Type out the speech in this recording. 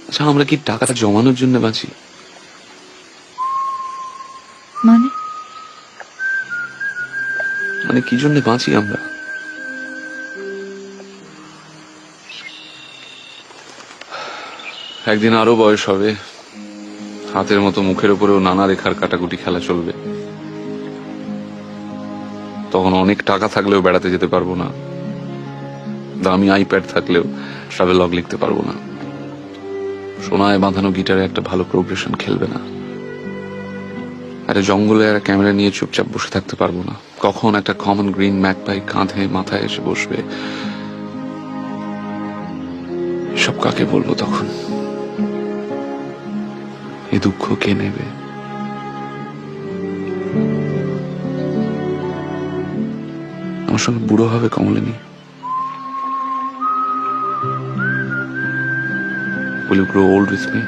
আচ্ছা, আমরা কি টাকাটা জমানোর জন্য বাঁচি? মানে মানে কি জন্য বাঁচি আমরা? একদিন আরো বয়স হবে, হাতের মতো মুখের উপরেও নানা রেখার কাটাকুটি খেলা চলবে। তখন অনেক টাকা থাকলেও বেড়াতে যেতে পারবো না, দামি আইপ্যাড থাকলেও ট্রাভেলগ লিখতে পারবো না, সোনায় বাঁধানো গিটারে একটা ভালো প্রোগ্রেশন খেলবে না, একটা জঙ্গলে একটা ক্যামেরা নিয়ে চুপচাপ বসে থাকতে পারবো না। কখন একটা কমন গ্রিন ম্যাকপাই কাঁধে মাথায় এসে বসবে, সব কাকে বলবো তখন? এ দুঃখ কে নেবে? আমার সঙ্গে বুড়ো হবে Kamalini. Will you grow old with me?